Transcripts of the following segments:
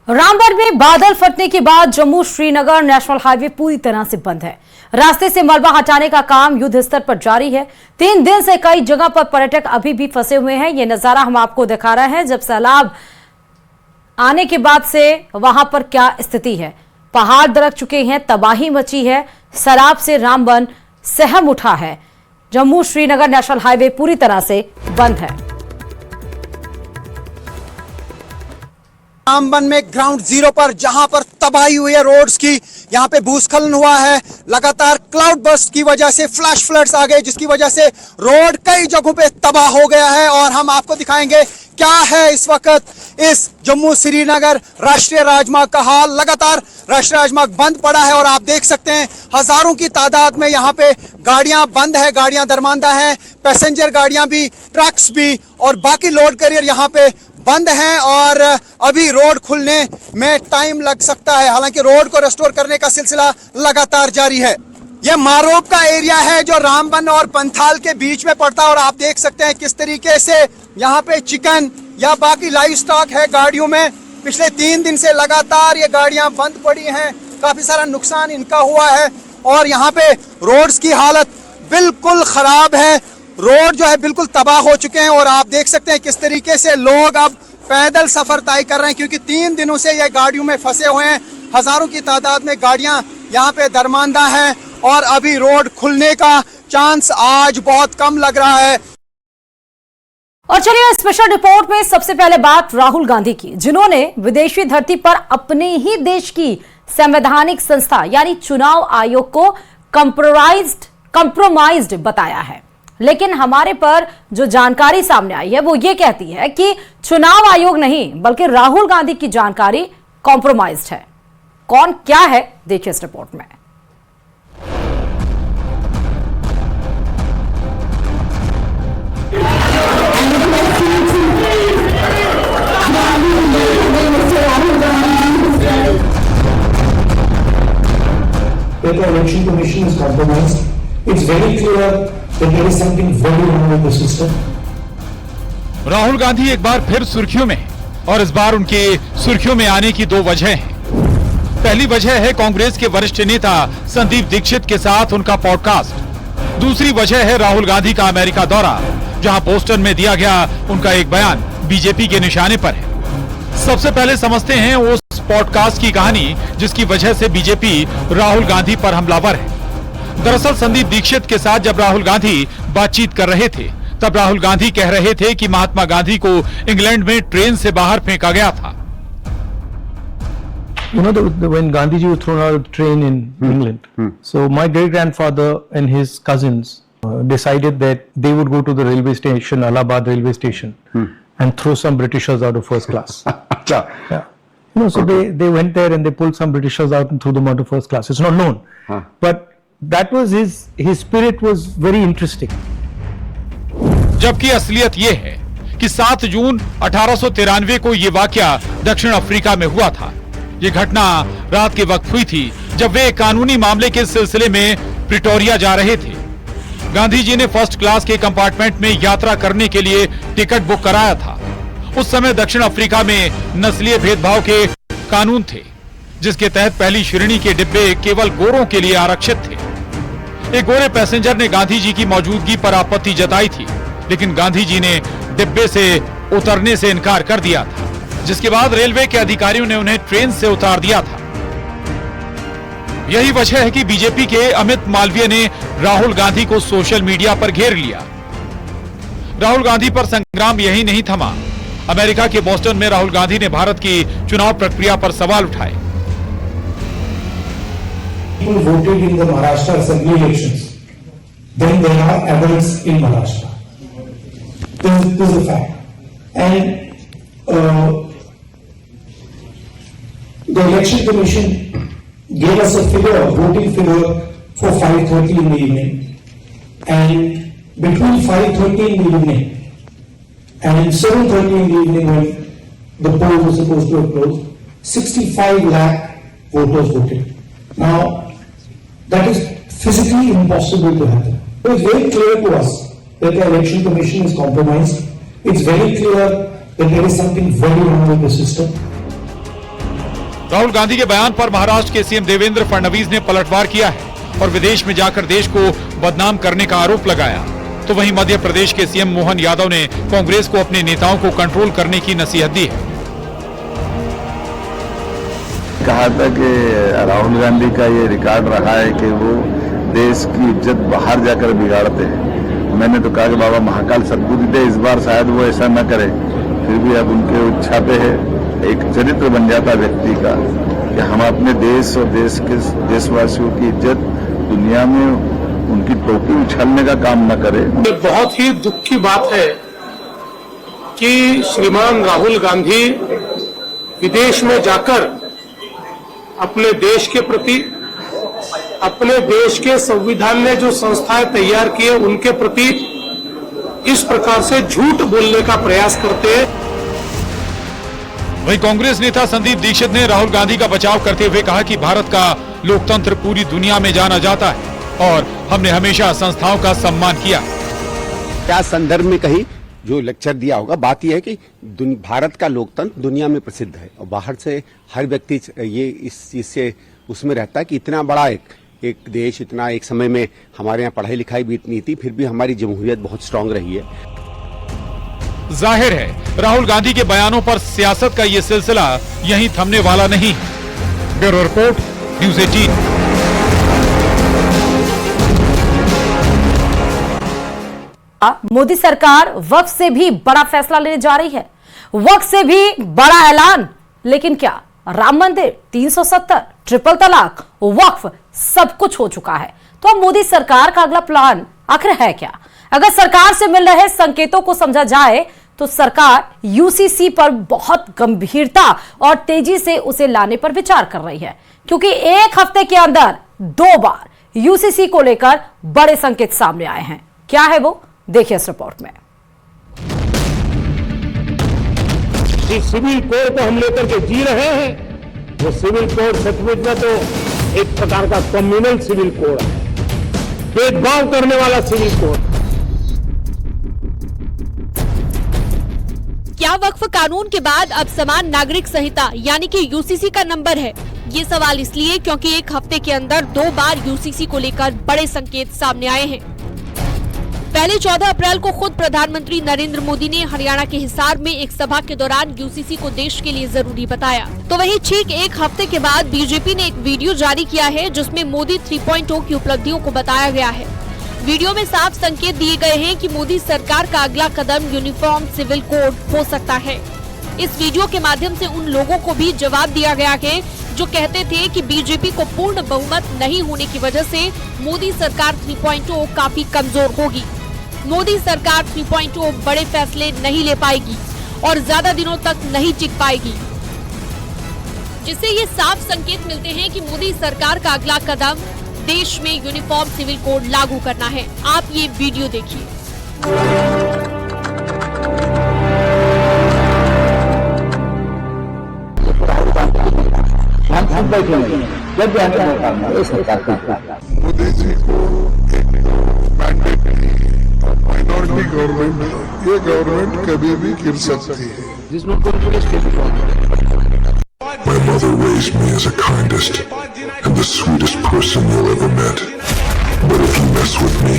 रामबन में बादल फटने के बाद जम्मू श्रीनगर नेशनल हाईवे पूरी तरह से बंद है। रास्ते से मलबा हटाने का काम युद्ध स्तर पर जारी है। 3 दिन से कई जगह पर पर्यटक अभी भी फंसे हुए हैं। ये नजारा हम आपको दिखा रहे हैं जब सैलाब आने के बाद से वहां पर क्या स्थिति है। पहाड़ दरक चुके हैं, तबाही मची है, सैलाब से रामबन सहम उठा है। जम्मू श्रीनगर नेशनल हाईवे पूरी तरह से बंद है। रामबन में ग्राउंड जीरो पर जहां पर तबाही हुई है रोड्स की, यहां पे भूस्खलन हुआ है। लगातार क्लाउड बर्स्ट की वजह से फ्लैश फ्लड्स आ गए, जिसकी वजह से रोड कई जगहों पे तबाह हो गया है। और हम आपको दिखाएंगे क्या है इस वक्त इस जम्मू श्रीनगर राष्ट्रीय राजमार्ग का हाल। लगातार राष्ट्रीय राजमार्ग बंद पड़ा है और आप देख सकते हैं हजारों की तादाद में यहाँ पे गाड़ियां बंद है, गाड़ियां दरमांदा है, पैसेंजर गाड़ियां भी, ट्रक्स भी और बाकी लोड कैरियर यहाँ पे बंद हैं और अभी रोड खुलने में टाइम लग सकता है। हालांकि रोड को रेस्टोर करने का सिलसिला लगातार जारी है। यह मारोब का एरिया है जो रामबन और पंथाल के बीच में पड़ता है और आप देख सकते हैं किस तरीके से यहाँ पे चिकन या बाकी लाइव स्टॉक है गाड़ियों में। पिछले 3 दिन से लगातार ये गाड़ियां बंद पड़ी हैं, काफी सारा नुकसान इनका हुआ है और यहाँ पे रोड्स की हालत बिल्कुल खराब है। रोड जो है बिल्कुल तबाह हो चुके हैं और आप देख सकते हैं किस तरीके से लोग अब पैदल सफर तय कर रहे हैं, क्योंकि 3 दिनों से ये गाड़ियों में फंसे हुए हैं। हजारों की तादाद में गाड़ियां यहाँ पे दरमांदा हैं और अभी रोड खुलने का चांस आज बहुत कम लग रहा है। और चलिए स्पेशल रिपोर्ट में सबसे पहले बात राहुल गांधी की, जिन्होंने विदेशी धरती पर अपने ही देश की संवैधानिक संस्था यानी चुनाव आयोग को कंप्रोमाइज्ड बताया है। लेकिन हमारे पर जो जानकारी सामने आई है वो ये कहती है कि चुनाव आयोग नहीं बल्कि राहुल गांधी की जानकारी कॉम्प्रोमाइज्ड है। कौन क्या है देखिए इस रिपोर्ट में। That the election commission is compromised. It's very clear that there is something very wrong with the system. Rahul Gandhi एक बार फिर सुर्खियों में और इस बार उनके सुर्खियों में आने की 2 वजह हैं। पहली वजह है कांग्रेस के वरिष्ठ नेता संदीप दीक्षित के साथ उनका पॉडकास्ट। दूसरी वजह है राहुल गांधी का अमेरिका दौरा, जहां बोस्टन में दिया गया उनका एक बयान बीजेपी के निशाने पर है। सबसे पहले समझते हैं उस पॉडकास्ट की कहानी जिसकी वजह से बीजेपी राहुल गांधी पर हमलावर है। दरअसल संदीप दीक्षित के साथ जब राहुल गांधी बातचीत कर रहे थे तब राहुल गांधी कह रहे थे कि महात्मा गांधी को इंग्लैंड में ट्रेन से बाहर फेंका गया था। You know, when Gandhiji was thrown out of the train in England, so my great-grandfather and his cousins decided that they would go to the railway station, Allahabad railway station, and throw some Britishers out of first class. Yeah. You know, so they went there and they pulled some Britishers out and threw them out of first class. It's not known, but that was his spirit was very interesting. जबकि असलियत ये है कि 7 जून 1893 को ये वाकया दक्षिण Africa में हुआ था। ये घटना रात के वक्त हुई थी जब वे कानूनी मामले के सिलसिले में प्रिटोरिया जा रहे थे। गांधी जी ने फर्स्ट क्लास के कंपार्टमेंट में यात्रा करने के लिए टिकट बुक कराया था। उस समय दक्षिण अफ्रीका में नस्लीय भेदभाव के कानून थे, जिसके तहत पहली श्रेणी के डिब्बे केवल गोरों के लिए आरक्षित थे। एक गोरे पैसेंजर ने गांधी जी की मौजूदगी पर आपत्ति जताई थी, लेकिन गांधी जी ने डिब्बे से उतरने से इनकार कर दिया था, जिसके बाद रेलवे के अधिकारियों ने उन्हें ट्रेन से उतार दिया था। यही वजह है कि बीजेपी के अमित मालवीय ने राहुल गांधी को सोशल मीडिया पर घेर लिया। राहुल गांधी पर संग्राम यही नहीं थमा। अमेरिका के बोस्टन में राहुल गांधी ने भारत की चुनाव प्रक्रिया पर सवाल उठाए। People voted in the Maharashtra assembly elections. Then there are adults in Maharashtra. This is a fact. And the election commission gave us a figure, a voting figure for 5:30 in the evening. And between 5:30 in the evening and 7:30 in the evening when the poll was supposed to have closed, 65 lakh voters voted. Now, that is physically impossible to happen. So it's very clear to us that the election commission is compromised. It's very clear that there is something very wrong with the system. Rahul Gandhi के बयान पर महाराष्ट्र के CM Devendra Fadnavis ने पलटवार किया है और विदेश में जाकर देश को बदनाम करने का आरोप लगाया। तो वहीं मध्य प्रदेश के सीएम मोहन यादव ने कांग्रेस को अपने नेताओं को कंट्रोल करने की नसीहत दी है। कहा था कि राहुल गांधी का ये रिकॉर्ड रहा है कि वो देश की इज्जत बाहर जाकर बिगाड़ते हैं। मैंने तो कहा कि बाबा महाकाल सद्बुद्धि दे, इस बार शायद वो ऐसा न करे। फिर भी अब उनके इच्छा पे है, एक चरित्र बन जाता व्यक्ति का कि हम अपने देश और देश के देशवासियों की इज्जत दुनिया में उनकी टोपी उछालने का काम न करे। ये बहुत ही दुख की बात है कि श्रीमान राहुल गांधी विदेश में जाकर अपने देश के प्रति, अपने देश के संविधान ने जो संस्थाएं तैयार किए उनके प्रति इस प्रकार से झूठ बोलने का प्रयास करते हैं। वहीं कांग्रेस नेता संदीप दीक्षित ने राहुल गांधी का बचाव करते हुए कहा कि भारत का लोकतंत्र पूरी दुनिया में जाना जाता है और हमने हमेशा संस्थाओं का सम्मान किया। क्या संदर्भ में कहीं जो लेक्चर दिया होगा, बात यह है कि भारत का लोकतंत्र दुनिया में प्रसिद्ध है और बाहर से हर व्यक्ति ये इस चीज से उसमें रहता है कि इतना बड़ा एक देश, इतना एक समय में हमारे यहाँ पढ़ाई लिखाई भी इतनी थी, फिर भी हमारी जमहूरियत बहुत स्ट्रांग रही है। जाहिर है राहुल गांधी के बयानों पर सियासत का ये सिलसिला यहीं थमने वाला नहीं है। Bureau report, news 18। मोदी सरकार वक्फ से भी बड़ा फैसला लेने जा रही है। वक्फ से भी बड़ा ऐलान, लेकिन क्या राम मंदिर, 370, ट्रिपल तलाक, वक्फ सब कुछ हो चुका है। तो अब मोदी सरकार का अगला प्लान आखिर है क्या? अगर सरकार से मिल रहे संकेतों को समझा जाए तो सरकार यूसीसी पर बहुत गंभीरता और तेजी से उसे लाने पर विचार कर रही है, क्योंकि एक हफ्ते के अंदर 2 बार यूसीसी को लेकर बड़े संकेत सामने आए हैं। क्या है वो, देखिए इस रिपोर्ट में। जिस सिविल कोड को हम लेकर के जी रहे हैं, वो सिविल कोड सचमुच में तो एक प्रकार का कम्युनल सिविल कोड है, भेदभाव करने वाला सिविल कोड। क्या वक्फ कानून के बाद अब समान नागरिक संहिता यानी कि यूसीसी का नंबर है? ये सवाल इसलिए क्योंकि एक हफ्ते के अंदर 2 बार यूसीसी को लेकर बड़े संकेत सामने आए हैं। पहले 14 अप्रैल को खुद प्रधानमंत्री नरेंद्र मोदी ने हरियाणा के हिसार में एक सभा के दौरान यूसीसी को देश के लिए जरूरी बताया। तो वहीं ठीक एक हफ्ते के बाद बीजेपी ने एक वीडियो जारी किया है जिसमें मोदी 3.0 की उपलब्धियों को बताया गया है। वीडियो में साफ संकेत दिए गए हैं कि मोदी सरकार का अगला कदम यूनिफॉर्म सिविल कोड हो सकता है। इस वीडियो के माध्यम से उन लोगों को भी जवाब दिया गया है जो कहते थे कि बीजेपी को पूर्ण बहुमत नहीं होने की वजह से मोदी सरकार 3.0 काफी कमजोर होगी। मोदी सरकार 3.0 बड़े फैसले नहीं ले पाएगी और ज्यादा दिनों तक नहीं टिक पाएगी, जिससे ये साफ संकेत मिलते हैं कि मोदी सरकार का अगला कदम देश में यूनिफॉर्म सिविल कोड लागू करना है। आप ये वीडियो देखिए। मोदी जी को मैंडेट माइनॉरिटी गवर्नमेंट, ये गवर्नमेंट कभी भी गिर सकती है। My mother raised me as the kindest and the sweetest person you'll ever met. But if you mess with me,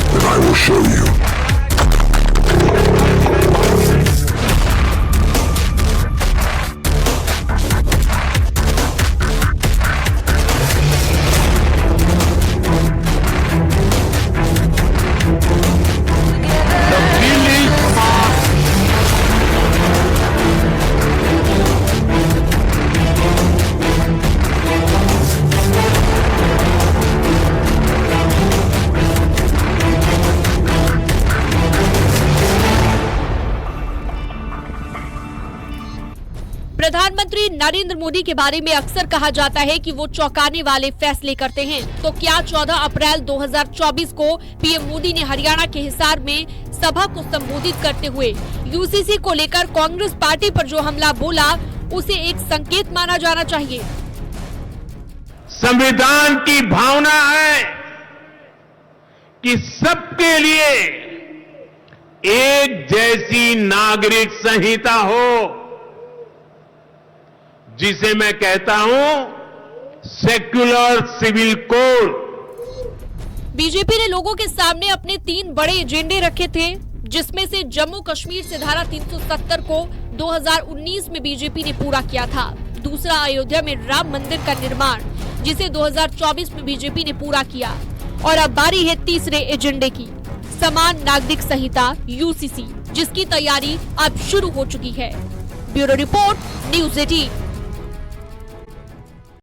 then I will show you. प्रधानमंत्री नरेंद्र मोदी के बारे में अक्सर कहा जाता है कि वो चौंकाने वाले फैसले करते हैं। तो क्या 14 अप्रैल 2024 को पीएम मोदी ने हरियाणा के हिसार में सभा को संबोधित करते हुए यूसीसी को लेकर कांग्रेस पार्टी पर जो हमला बोला, उसे एक संकेत माना जाना चाहिए? संविधान की भावना है कि सबके लिए एक जैसी नागरिक संहिता हो। जिसे मैं कहता हूं सेक्युलर सिविल कोड। बीजेपी ने लोगों के सामने अपने 3 बड़े एजेंडे रखे थे, जिसमें से जम्मू कश्मीर से धारा 370 को 2019 में बीजेपी ने पूरा किया था। दूसरा, अयोध्या में राम मंदिर का निर्माण, जिसे 2024 में बीजेपी ने पूरा किया। और अब बारी है तीसरे एजेंडे की, समान नागरिक संहिता यूसीसी, जिसकी तैयारी अब शुरू हो चुकी है। Bureau report, news 18।